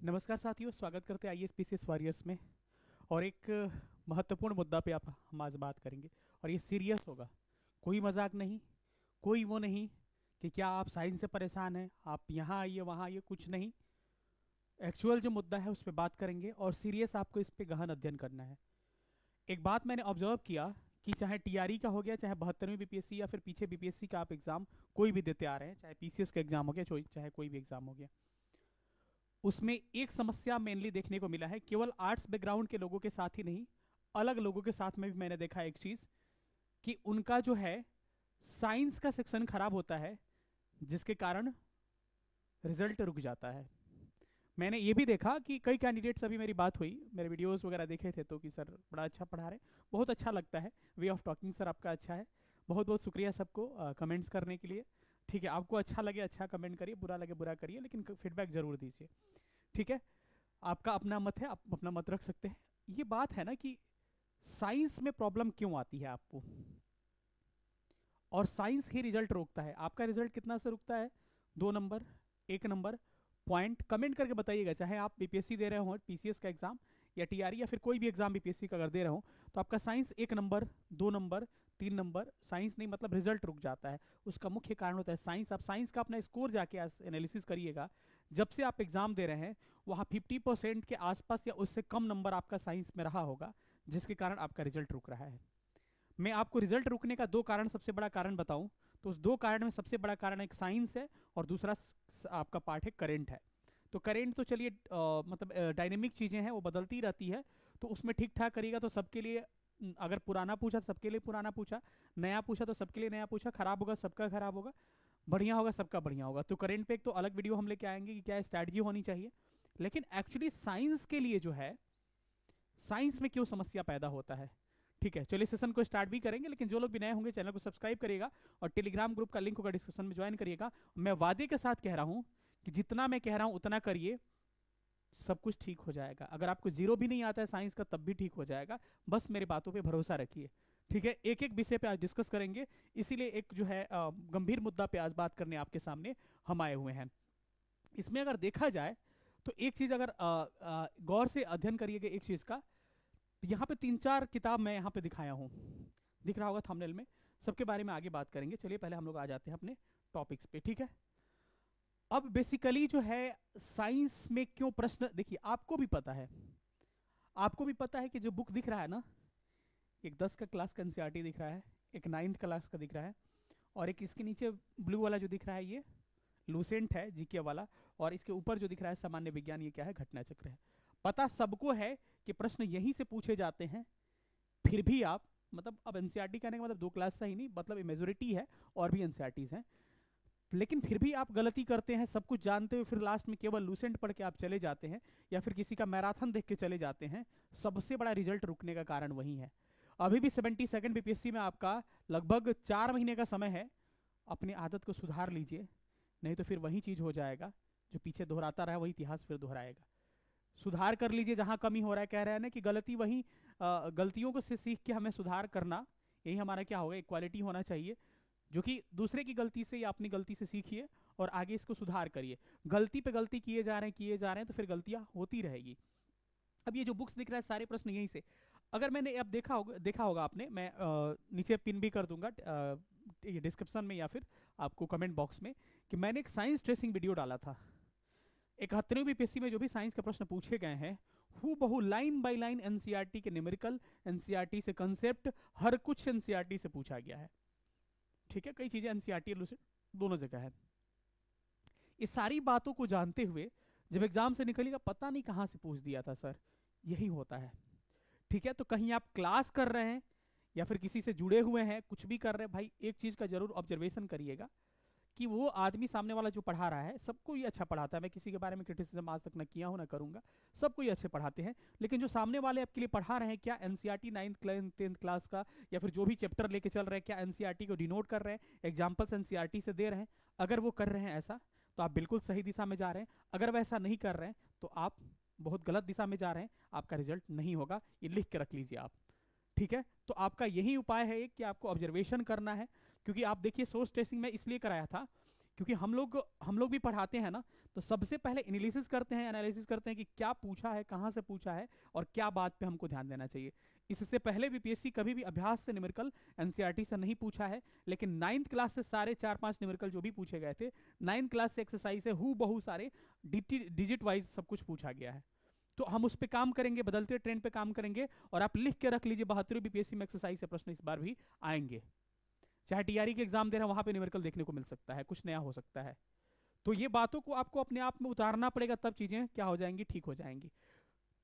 नमस्कार साथियों, स्वागत करते हैं आईएएस पीसीएस वॉरियर्स में। और एक महत्वपूर्ण मुद्दा पे आप हम आज बात करेंगे और ये सीरियस होगा। कोई मजाक नहीं, कोई वो नहीं कि क्या आप साइंस से परेशान हैं, आप यहाँ आइए वहाँ आइए, कुछ नहीं। एक्चुअल जो मुद्दा है उस पर बात करेंगे और सीरियस आपको इस पे गहन अध्ययन करना है। एक बात मैंने ऑब्जर्व किया कि चाहे टीआरई का हो गया, चाहे 72वीं बीपीएससी या फिर पीछे बीपीएससी का आप एग्जाम कोई भी देते आ रहे हैं, चाहे पीसीएस का एग्जाम हो गया, चाहे कोई भी एग्जाम हो गया, उसमें एक समस्या मेनली देखने को मिला है। केवल आर्ट्स बैकग्राउंड के लोगों के साथ ही नहीं, अलग लोगों के साथ में भी मैंने देखा एक चीज कि उनका जो है साइंस का सेक्शन खराब होता है, जिसके कारण रिजल्ट रुक जाता है। मैंने ये भी देखा कि कई कैंडिडेट्स, अभी मेरी बात हुई, मेरे वीडियोस वगैरह देखे थे तो कि सर बड़ा अच्छा पढ़ा रहे, बहुत अच्छा लगता है, वे ऑफ टॉकिंग सर आपका अच्छा है। बहुत बहुत शुक्रिया सबको कमेंट्स करने के लिए। ठीक है, आपको अच्छा लगे अच्छा कमेंट करिए, बुरा लगे बुरा करिए, लेकिन फीडबैक जरूर दीजिए। ठीक है, आपका अपना मत है, आप अपना मत रख सकते हैं। ये बात है ना कि साइंस में प्रॉब्लम क्यों आती है आपको, और साइंस ही रिजल्ट रोकता है। आपका रिजल्ट कितना से रुकता है? 2 नंबर, 1 नंबर। पॉइंट कमेंट करके बताइएगा, चाहे आप बीपीएससी दे रहे हो, पीसीएस का एग्जाम, या टीआरई या फिर कोई भी एग्जाम बीपीएससी का अगर दे रहे हो, तो आपका science 1 number, 2 number, 3 number, science नहीं मतलब रिजल्ट रुक जाता है। उसका मुख्य कारण होता है साइंस। आप साइंस का अपना स्कोर जाके एनालिसिस करिएगा, जब से आप एग्जाम दे रहे हैं वहां 50% के आसपास या उससे कम नंबर आपका साइंस में रहा होगा, जिसके कारण आपका रिजल्ट रुक रहा है। मैं आपको रिजल्ट रुकने का 2 कारण, सबसे बड़ा कारण बताऊं तो उस 2 कारण में सबसे बड़ा कारण एक साइंस है और दूसरा आपका पार्ट है करंट है। तो करंट तो चलिए मतलब डायनेमिक चीजें हैं, वो बदलती रहती है, तो उसमें ठीक ठाक करिएगा तो सबके लिए। अगर पुराना पूछा तो सबके लिए पुराना पूछा, नया पूछा तो सबके लिए नया पूछा, खराब होगा सबका खराब होगा, बढ़िया होगा सबका बढ़िया होगा। तो करंट पे एक तो अलग वीडियो हम लेके आएंगे कि क्या स्ट्रैटेजी होनी चाहिए। लेकिन एक्चुअली साइंस के लिए जो है, साइंस में क्यों समस्या पैदा होता है। ठीक है, चलिए सेशन को स्टार्ट भी करेंगे, लेकिन जो लोग भी नए होंगे चैनल को सब्सक्राइब करिएगा और टेलीग्राम ग्रुप का लिंक होगा डिस्क्रिप्शन में, ज्वाइन करिएगा। मैं वादे के साथ कह रहा हूं कि जितना मैं कह रहा हूं उतना करिए, सब कुछ ठीक हो जाएगा। अगर आपको जीरो भी नहीं आता है साइंस का तब भी ठीक हो जाएगा, बस मेरी बातों पे भरोसा रखिए। ठीक है, एक एक विषय पे आज डिस्कस करेंगे, इसीलिए एक जो है गंभीर मुद्दा पे आज बात करने आपके सामने हम आए हुए हैं। इसमें अगर देखा जाए तो एक चीज अगर गौर से अध्ययन करिएगा एक चीज का, तो यहाँ पे 3-4 किताब मैं यहाँ पे दिखाया हूँ, दिख रहा होगा थंबनेल में। सबके बारे में आगे बात करेंगे। चलिए पहले हम लोग आ जाते हैं अपने टॉपिक्स पे। ठीक है, अब बेसिकली जो है साइंस में क्यों प्रश्न, देखिए आपको भी पता है, आपको भी पता है कि जो बुक दिख रहा है ना, एक 10 का क्लास का एनसीईआरटी दिख रहा है, एक 9th क्लास का दिख रहा है, और एक इसके नीचे ब्लू वाला जो दिख रहा है ये लूसेंट है जीके वाला, और इसके ऊपर जो दिख रहा है सामान्य विज्ञान, ये क्या है? घटना चक्र है। पता सबको है कि प्रश्न यहीं से पूछे जाते हैं, फिर भी आप, मतलब अब एनसीईआरटी कहने का मतलब 2 क्लास से ही नहीं, मतलब मेजोरिटी है और भी एनसीईआरटीज हैं, लेकिन फिर भी आप गलती करते हैं सब कुछ जानते हुए, फिर लास्ट में केवल लूसेंट पढ़ के आप चले जाते हैं, या फिर किसी का मैराथन देख के चले जाते हैं। सबसे बड़ा रिजल्ट रुकने का कारण वही है। अभी भी 72nd बीपीएससी में आपका लगभग 4 महीने का समय है, अपनी आदत को सुधार लीजिए, नहीं तो फिर वही चीज हो जाएगा, जो पीछे दोहराता रहा वही इतिहास फिर दोहराएगा। सुधार कर लीजिए जहां कमी हो रहा है। कह रहे हैं ना कि गलती वही, गलतियों को से सीख के हमें सुधार करना, यही हमारा क्या होगा, इक्वालिटी होना चाहिए, जो कि दूसरे की गलती से या अपनी गलती से सीखिए और आगे इसको सुधार करिए। गलती पे गलती किए जा रहे हैं तो फिर गलतियां होती रहेगी। अब ये जो बुक्स दिख रहा है सारे प्रश्न यहीं से, अगर मैंने अब देखा होगा आपने, मैं नीचे पिन भी कर दूंगा ये डिस्क्रिप्शन में या फिर आपको कमेंट बॉक्स में, कि मैंने एक साइंस ट्रेसिंग वीडियो डाला था। 71वीं बीपीएससी में जो भी साइंस के प्रश्न पूछे गए हैं, हु बहु लाइन बाय लाइन एनसीईआरटी के न्यूमेरिकल, एनसीईआरटी से कंसेप्ट, हर कुछ एनसीईआरटी से पूछा गया है। ठीक है, कई चीजें एनसीईआरटी और लूसेंट दोनों जगह है। इस सारी बातों को जानते हुए जब एग्जाम से निकलेगा, पता नहीं कहां से पूछ दिया था सर, यही होता है। ठीक है, तो कहीं आप क्लास कर रहे हैं या फिर किसी से जुड़े हुए हैं, कुछ भी कर रहे हैं, भाई एक चीज का जरूर ऑब्जर्वेशन करिएगा कि वो आदमी सामने वाला जो पढ़ा रहा है, सबको ये अच्छा पढ़ाता है। मैं किसी के बारे में क्रिटिसिज्म आज तक न किया हूं, ना करूंगा, सबको ये अच्छे पढ़ाते हैं। लेकिन जो सामने वाले आपके लिए पढ़ा रहे हैं, क्या एनसीईआरटी 9th 10th क्लास का या फिर जो भी चैप्टर लेके चल रहे हैं, क्या एनसीईआरटी को डिनोट कर रहे हैं, एग्जाम्पल्स एनसीईआरटी से दे रहे हैं? अगर वो कर रहे हैं ऐसा, तो आप बिल्कुल सही दिशा में जा रहे हैं। अगर वैसा नहीं कर रहे हैं तो आप बहुत गलत दिशा में जा रहे हैं, आपका रिजल्ट नहीं होगा, ये लिख के रख लीजिए आप। ठीक है, तो आपका यही उपाय है कि आपको ऑब्जर्वेशन करना है। क्योंकि आप देखिए सोर्स ट्रेसिंग में इसलिए कराया था क्योंकि हम लोग भी पढ़ाते हैं ना, तो सबसे पहले एनालिसिस करते हैं कि क्या पूछा है, कहाँ से पूछा है, और क्या बात पे हमको ध्यान देना चाहिए। इससे पहले बीपीएससी कभी भी अभ्यास से न्यूमेरिकल एनसीईआरटी से नहीं पूछा है, लेकिन 9th क्लास से सारे 4-5 न्यूमेरिकल जो भी पूछे गए थे, 9th क्लास से एक्सरसाइज से हूबहू सारे डिजिट वाइज सब कुछ पूछा गया है। तो हम उस पे काम करेंगे, बदलते ट्रेंड पे काम करेंगे, और आप लिख के रख लीजिए 72 बीपीएससी में एक्सरसाइज से प्रश्न इस बार भी आएंगे। चाहे टीआरई के एग्जाम दे रहे हैं, वहां पे न्यूमेरिकल देखने को मिल सकता है, कुछ नया हो सकता है। तो ये बातों को आपको अपने आप में उतारना पड़ेगा, तब चीजें क्या हो जाएंगी, ठीक हो जाएंगी।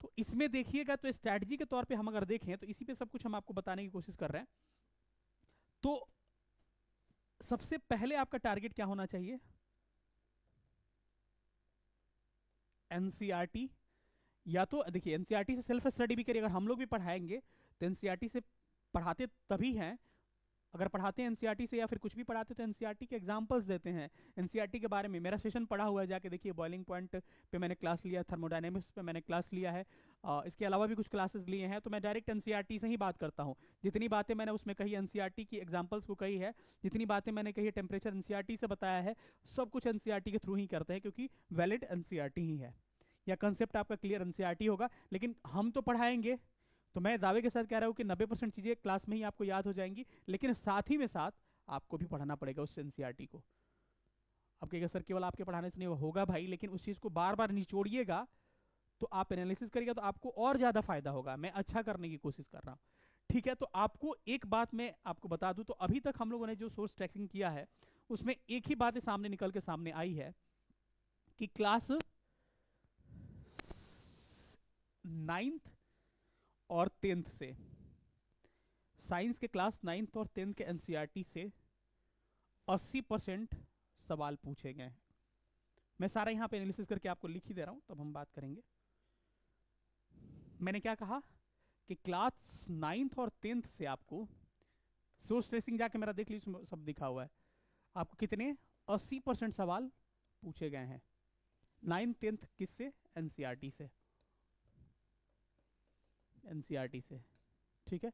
तो इसमें देखिएगा, तो स्ट्रैटेजी के तौर पे हम अगर देखें तो इसी पे सब कुछ हम आपको बताने की कोशिश कर रहे हैं। तो सबसे पहले आपका टारगेट क्या होना चाहिए, एनसीईआरटी। या तो देखिए एनसीईआरटी से सेल्फ स्टडी भी करिए, अगर हम लोग भी पढ़ाएंगे तो एनसीईआरटी से पढ़ाते तभी हैं, अगर पढ़ाते हैं एनसीईआरटी से या फिर कुछ भी पढ़ाते तो एनसीईआरटी के एग्जांपल्स देते हैं, एनसीईआरटी के बारे में मेरा सेशन पढ़ा हुआ है, जाके देखिए। बॉइलिंग पॉइंट पे मैंने क्लास लिया, थर्मोडायनेमिक्स पे मैंने क्लास लिया है, इसके अलावा भी कुछ क्लासेस लिए हैं। तो मैं डायरेक्ट एनसीईआरटी से ही बात करता हूँ। जितनी बातें मैंने उसमें कही एनसीईआरटी की एग्जाम्पल्स को कही है, जितनी बातें मैंने कही टेम्परेचर एनसीईआरटी से बताया है, सब कुछ एनसीईआरटी के थ्रू ही करते हैं, क्योंकि वैलिड एनसीईआरटी ही है, या कंसेप्ट आपका क्लियर एनसीईआरटी होगा। लेकिन हम तो पढ़ाएंगे, तो मैं दावे के साथ कह रहा हूँ कि 90% चीजें क्लास में ही आपको याद हो जाएंगी, लेकिन साथ ही में साथ आपको भी पढ़ना पड़ेगा उस एनसीईआरटी को। अब कहेगा सर केवल आपके पढ़ाने से नहीं होगा भाई, लेकिन उस चीज को बार बार निचोड़िएगा, तो आप एनालिसिस करिएगा तो आपको और ज्यादा फायदा होगा। मैं अच्छा करने की कोशिश कर रहा हूँ, ठीक है। तो आपको एक बात मैं आपको बता दूं, तो अभी तक हम लोगों ने जो सोर्स ट्रैकिंग किया है उसमें एक ही बात सामने निकल के सामने आई है कि क्लास 9th और 10th से, साइंस के क्लास 9th और 10th के एनसीईआरटी से 80% सवाल पूछे गए। मैं सारा यहां पे एनालिसिस करके आपको लिख ही दे रहा हूं, तब हम बात करेंगे। मैंने क्या कहा कि क्लास 9th और 10th से आपको सोर्स ट्रेसिंग जाके मेरा देख लीजिए, सब दिखा हुआ है, आपको कितने 80% सवाल पूछे गए हैं 9th 10th किससे, एनसीईआरटी से, एनसीईआरटी से, ठीक है।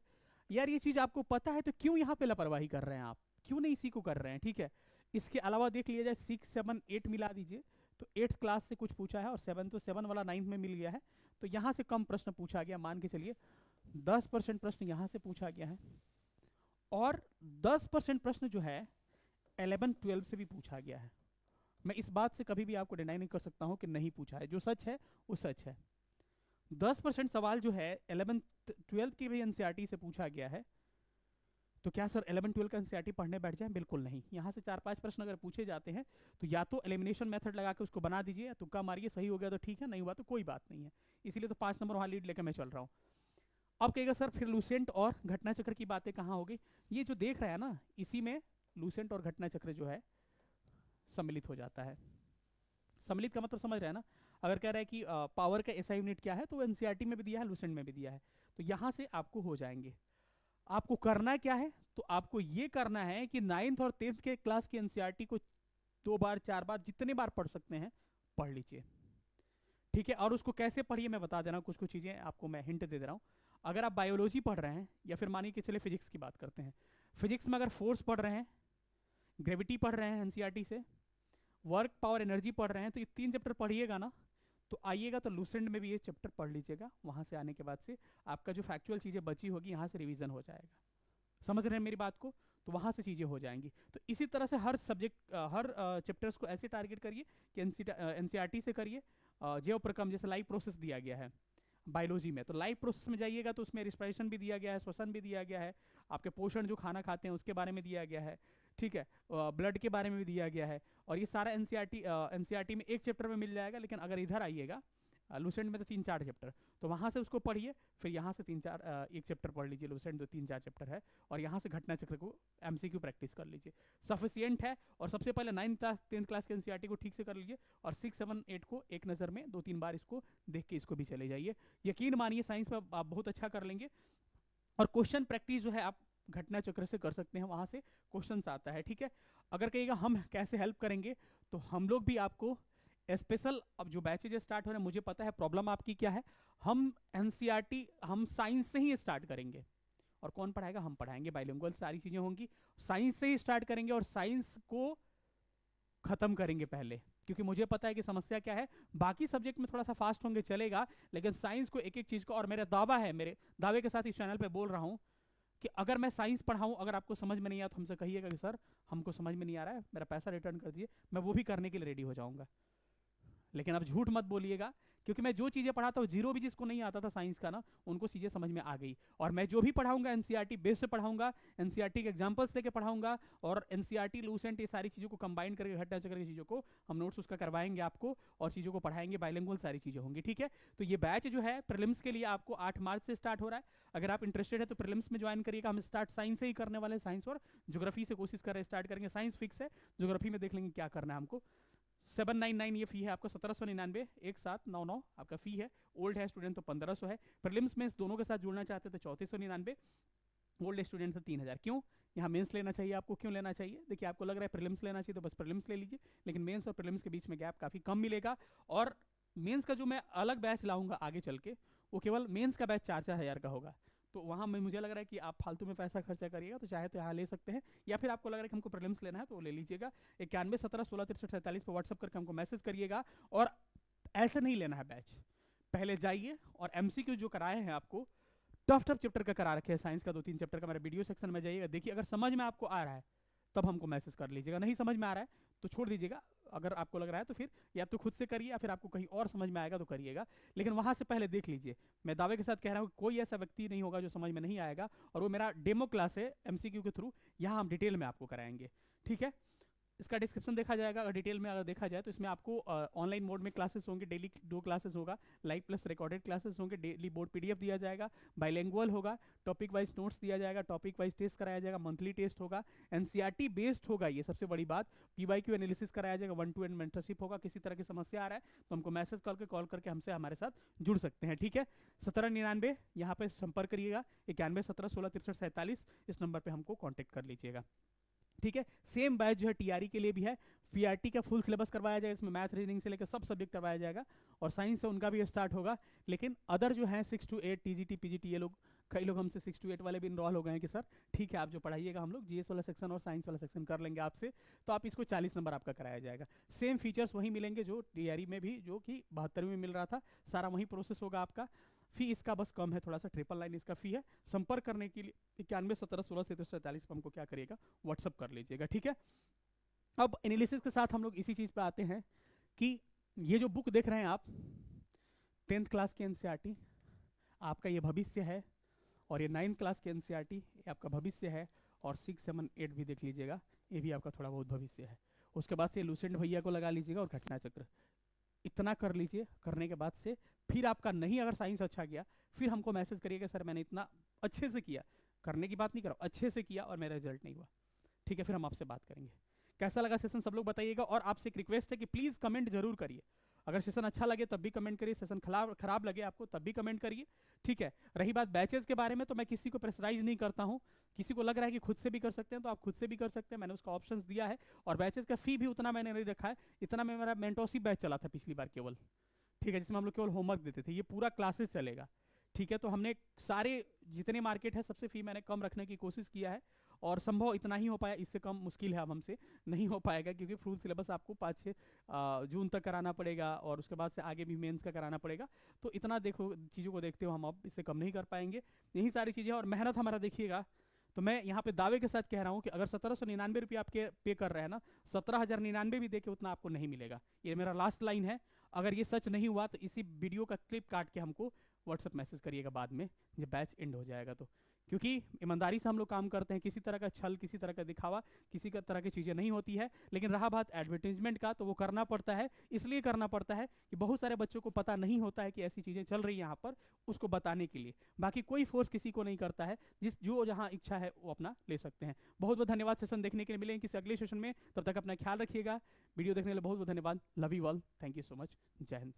यार ये चीज आपको पता है तो क्यों यहाँ पे लापरवाही कर रहे हैं आप, क्यों नहीं इसी को कर रहे हैं, ठीक है। इसके अलावा देख लिया जाए 6, 7, 8 मिला दीजिए, तो 8th क्लास से कुछ पूछा है, और 7 तो 7 वाला 9th में मिल गया है, तो यहाँ से कम प्रश्न पूछा गया, मान के चलिए 10% प्रश्न यहाँ से पूछा गया है, और 10% प्रश्न जो है 11, 12 से भी पूछा गया है। मैं इस बात से कभी भी आपको डिनाई नहीं कर सकता हूँ कि नहीं पूछा है, जो सच है वो सच है। 10% सवाल जो है 11, 12 की भी एनसीईआरटी से पूछा गया है, तो क्या सर 11, 12 का एनसीईआरटी पढ़ने बैठ जाए, बिल्कुल नहीं। यहाँ से 4-5 प्रश्न अगर पूछे जाते हैं तो या तो एलिमिनेशन मेथड लगा के उसको बना दीजिए, तुक्का मारिए, सही हो गया तो ठीक है, नहीं हुआ तो कोई बात नहीं है। इसीलिए तो 5 नंबर वहां लीड लेकर मैं चल रहा हूँ। अब कहेगा सर फिर लूसेंट और घटना चक्र की बातें कहाँ होगी, ये जो देख रहा है ना, इसी में लूसेंट और घटना चक्र जो है सम्मिलित हो जाता है। सम्मिलित का मतलब समझ रहे हैं ना, अगर कह रहा है कि पावर का एसआई यूनिट क्या है, तो एनसीईआरटी में भी दिया है, लूसेंट में भी दिया है, तो यहां से आपको हो जाएंगे। आपको करना क्या है, तो आपको ये करना है कि 9th और 10th के क्लास की एनसीईआरटी को 2 बार 4 बार जितने बार पढ़ सकते हैं पढ़ लीजिए, ठीक है। और उसको कैसे पढ़िए मैं बता दे रहा हूँ, कुछ कुछ चीजें आपको मैं हिंट दे दे रहा हूँ। अगर आप बायोलॉजी पढ़ रहे हैं, या फिर मानिए कि चले फिजिक्स की बात करते हैं, फिजिक्स में अगर फोर्स पढ़ रहे हैं, ग्रेविटी पढ़ रहे हैं एनसीईआरटी से, वर्क, पावर, एनर्जी पढ़ रहे हैं, तो ये 3 चैप्टर पढ़िएगा ना, तो आइएगा तो लूसेंट में भी ये चैप्टर पढ़ लीजिएगा। वहां से आने के बाद से आपका जो फैक्चुअल चीजें बची होगी यहाँ से रिवीजन हो जाएगा, समझ रहे हैं मेरी बात को, तो वहां से चीजें हो जाएंगी। तो इसी तरह से हर सब्जेक्ट हर चैप्टर्स को ऐसे टारगेट करिए कि एनसीईआरटी से करिए। जैव प्रक्रम जैसे लाइव प्रोसेस दिया गया है बायोलॉजी में, तो लाइव प्रोसेस में जाइएगा तो उसमें रिस्पिरेशन भी दिया गया है, श्वसन भी दिया गया है, आपके पोषण जो खाना खाते हैं उसके बारे में दिया गया है, ठीक है, ब्लड के बारे में भी दिया गया है, और ये सारा एनसीईआरटी में एक चैप्टर में मिल जाएगा। लेकिन अगर इधर आइएगा लूसेंट में तो 3-4 चैप्टर, तो वहां से उसको पढ़िए, फिर यहाँ से 3-4 एक चैप्टर पढ़ लीजिए लूसेंट, जो 3-4 चैप्टर है, और यहाँ से घटना चक्र को एमसीक्यू प्रैक्टिस कर लीजिए, सफिशियंट है। और सबसे पहले 9th क्लास 10th क्लास के एनसीईआरटी को ठीक से कर लीजिए, और 6, 7, 8 को एक नज़र में 2-3 बार इसको देख के इसको भी चले जाइए। यकीन मानिए साइंस में आप बहुत अच्छा कर लेंगे। और क्वेश्चन प्रैक्टिस जो है आप घटना चक्र से कर सकते हैं, वहां से क्वेश्चन आता है, ठीक है। अगर कहिएगा हम कैसे हेल्प करेंगे, तो हम लोग भी आपको स्पेशल, अब जो बैचेज स्टार्ट हो रहे हैं, मुझे पता है प्रॉब्लम आपकी क्या है, हम एनसीईआरटी हम साइंस से ही स्टार्ट करेंगे। और कौन पढ़ाएगा, हम पढ़ाएंगे, बाइलिंगुअल सारी चीजें होंगी, साइंस से ही स्टार्ट करेंगे, और साइंस को खत्म करेंगे पहले, क्योंकि मुझे पता है कि समस्या क्या है। बाकी सब्जेक्ट में थोड़ा सा फास्ट होंगे चलेगा, लेकिन साइंस को एक एक चीज को, और मेरा दावा है, मेरे दावे के साथ इस चैनल पे बोल रहा हूँ कि अगर मैं साइंस पढ़ाऊं, अगर आपको समझ में नहीं आया तो हमसे कहिएगा कि सर हमको समझ में नहीं आ रहा है, मेरा पैसा रिटर्न कर दीजिए, मैं वो भी करने के लिए रेडी हो जाऊंगा। लेकिन अब झूठ मत बोलिएगा, क्योंकि मैं जो चीजें पढ़ाता हूँ, जीरो भी जिसको नहीं आता था साइंस का ना, उनको चीजें समझ में आ गई। और मैं जो भी पढ़ाऊंगा एनसीईआरटी बेस से पढ़ाऊंगा, एनसीईआरटी के एग्जांपल्स लेके पढ़ाऊंगा, और एनसीईआरटी लूसेंट ये सारी चीजों को कंबाइन करके, घटना चक्र की चीजों को हम नोट्स उसका करवाएंगे आपको, और चीजों को पढ़ाएंगे, बाइलिंगुअल सारी चीजें होंगी, ठीक है। तो ये बैच जो है प्रीलिम्स के लिए आपको 8 मार्च से स्टार्ट हो रहा है। अगर आप इंटरेस्टेड है तो प्रीलिम्स में ज्वाइन करिएगा। हम स्टार्ट साइंस से ही करने वाले हैं, साइंस और ज्योग्राफी से कोशिश कर रहे हैं स्टार्ट करेंगे। साइंस फिक्स है, ज्योग्राफी में देख लेंगे क्या करना है हमको। 799 ये फी है आपका, 1799 1799 आपका फी है। ओल्ड है स्टूडेंट तो 1500 है। प्रीलिम्स में दोनों के साथ जुड़ना चाहते तो 3499, ओल्ड स्टूडेंट तो 3000। क्यों यहाँ मेंस लेना चाहिए आपको, क्यों लेना चाहिए? देखिए आपको लग रहा है प्रीलिम्स लेना चाहिए तो बस प्रीलिम्स ले लीजिए, लेकिन मेंस और प्रीलिम्स के बीच में गैप काफी कम मिलेगा। और मेंस का जो मैं अलग बैच लाऊंगा आगे चल के, वो केवल मेंस का बैच 4-4 हज़ार का होगा। तो वहाँ में मुझे लग रहा है कि आप फालतू में पैसा खर्चा करिएगा, तो चाहे तो यहाँ ले सकते हैं, या फिर आपको लग रहा है कि हमको प्रीलिम्स लेना है तो ले लीजिएगा। 9117166347 पर व्हाट्सअप करके हमको मैसेज करिएगा। और ऐसे नहीं लेना है बैच, पहले जाइए और एमसीक्यू जो कराए हैं आपको, टफ चैप्टर का करा रखे हैं, साइंस का 2-3 चैप्टर का, मेरे वीडियो सेक्शन में जाइएगा, देखिए अगर समझ में आपको आ रहा है तब हमको मैसेज कर लीजिएगा, नहीं समझ में आ रहा है तो छोड़ दीजिएगा। अगर आपको लग रहा है तो फिर या तो खुद से करिए, या फिर आपको कहीं और समझ में आएगा तो करिएगा, लेकिन वहां से पहले देख लीजिए। मैं दावे के साथ कह रहा हूँ कोई ऐसा व्यक्ति नहीं होगा जो समझ में नहीं आएगा, और वो मेरा डेमो क्लास है एमसीक्यू के थ्रू, यहाँ हम डिटेल में आपको कराएंगे, ठीक है। इसका डिस्क्रिप्शन देखा जाएगा, अगर डिटेल में अगर देखा जाए तो इसमें आपको ऑनलाइन मोड में क्लासेस होंगे, डेली 2 क्लासेस होगा, लाइव प्लस रिकॉर्डेड क्लासेस होंगे, डेली बोर्ड पीडीएफ दिया जाएगा, बाइलिंगुअल होगा, टॉपिक वाइज नोट्स दिया जाएगा, टॉपिक वाइज टेस्ट कराया जाएगा, मंथली टेस्ट होगा, एनसीईआरटी बेस्ड होगा, ये सबसे बड़ी बात। पीवाईक्यू एनालिसिस कराया जाएगा, 1-to-1 मेंटरशिप होगा। किसी तरह की समस्या आ रहा है तो हमको मैसेज करके, कॉल करके हमसे हमारे साथ जुड़ सकते हैं, ठीक है। 1799 यहाँ पे संपर्क करिएगा, 9117166347 इस नंबर पे हमको कॉन्टेक्ट कर लीजिएगा, ठीक है। सेम बैच जो है टीआरई के लिए भी है, पीआरटी का फुल सिलेबस करवाया जाएगा, इसमें मैथ रीजनिंग से लेकर सब सब्जेक्ट करवाया जाएगा, और साइंस से उनका भी स्टार्ट होगा। लेकिन अदर जो है 6 to 8 टीजीटी पीजीटी, ये लोग कई लोग हमसे 6 to 8 वाले भी इनरोल हो गए हैं कि सर ठीक है आप जो पढ़ाइएगा हम लोग जीएस वाला सेक्शन और साइंस वाला सेक्शन कर लेंगे आपसे, तो आप इसको 40 नंबर आपका कराया जाएगा। सेम फीचर्स वही मिलेंगे जो टीआरई में भी, जो कि 72वीं में मिल रहा था, सारा वही प्रोसेस होगा आपका। फी इसका बस कम है थोड़ा सा, 999 इसका फी है। संपर्क करने के लिए 9117166347 पर हमको क्या करिएगा, व्हाट्सअप कर लीजिएगा, ठीक है। अब एनालिसिस के साथ हम लोग इसी चीज पे आते हैं कि ये जो बुक देख रहे हैं आप, 10th क्लास की एनसीईआरटी आपका ये भविष्य है, और ये 9th क्लास की एनसीईआरटी आपका भविष्य है, और 6, 7, 8 भी देख लीजिएगा, ये भी आपका थोड़ा बहुत भविष्य है। उसके बाद से लूसेंट भैया को लगा लीजिएगा, और घटना चक्र इतना कर लीजिए। करने के बाद से फिर आपका नहीं अगर साइंस अच्छा गया, फिर हमको मैसेज करिएगा सर मैंने इतना अच्छे से किया, करने की बात नहीं करो, अच्छे से किया और मेरा रिजल्ट नहीं हुआ, ठीक है। फिर हम आपसे बात करेंगे। कैसा लगा सेशन सब लोग बताइएगा, और आपसे एक रिक्वेस्ट है कि प्लीज कमेंट जरूर करिए। अगर सेशन अच्छा लगे तब भी कमेंट करिए, सेशन खराब लगे आपको तब भी कमेंट करिए, ठीक है। रही बात बैचेस के बारे में, तो मैं किसी को प्रेशराइज नहीं करता हूँ, किसी को लग रहा है कि खुद से भी कर सकते हैं तो आप खुद से भी कर सकते हैं, मैंने उसका ऑप्शंस दिया है। और बैचेस का फी भी उतना मैंने नहीं रखा है, इतना में मेरा मेंटोरशिप बैच चला था पिछली बार केवल, ठीक है, जिसमें हम लोग केवल होमवर्क देते थे, ये पूरा क्लासेस चलेगा, ठीक है। तो हमने सारे जितने मार्केट है सबसे फी मैंने कम रखने की कोशिश किया है, और संभव इतना ही हो पाया, इससे कम मुश्किल है अब हमसे नहीं हो पाएगा, क्योंकि फुल सिलेबस आपको 5-6 जून तक कराना पड़ेगा, और उसके बाद से आगे भी मेंस का कराना पड़ेगा। तो इतना देखो चीज़ों को देखते हो हम अब इससे कम नहीं कर पाएंगे, यही सारी चीज़ें। और मेहनत हमारा देखिएगा, तो मैं यहाँ पे दावे के साथ कह रहा हूँ कि अगर 1799 रुपये आप पे कर रहे हैं ना, 17,099 भी देके उतना आपको नहीं मिलेगा। ये मेरा लास्ट लाइन है। अगर ये सच नहीं हुआ तो इसी वीडियो का क्लिप काट के हमको व्हाट्सएप मैसेज करिएगा बाद में जब बैच एंड हो जाएगा तो, क्योंकि ईमानदारी से हम लोग काम करते हैं, किसी तरह का छल, किसी तरह का दिखावा, किसी का तरह की चीज़ें नहीं होती है। लेकिन रहा बात एडवर्टीजमेंट का, तो वो करना पड़ता है, इसलिए करना पड़ता है कि बहुत सारे बच्चों को पता नहीं होता है कि ऐसी चीज़ें चल रही हैं यहाँ पर, उसको बताने के लिए। बाकी कोई फोर्स किसी को नहीं करता है, जो जहाँ इच्छा है वो अपना ले सकते हैं। बहुत बहुत धन्यवाद सेशन देखने के लिए, मिलेंगे किसी अगले सेशन में, तब तक अपना ख्याल रखिएगा। वीडियो देखने के लिए बहुत बहुत धन्यवाद। Love you all, thank you so much, जय हिंद।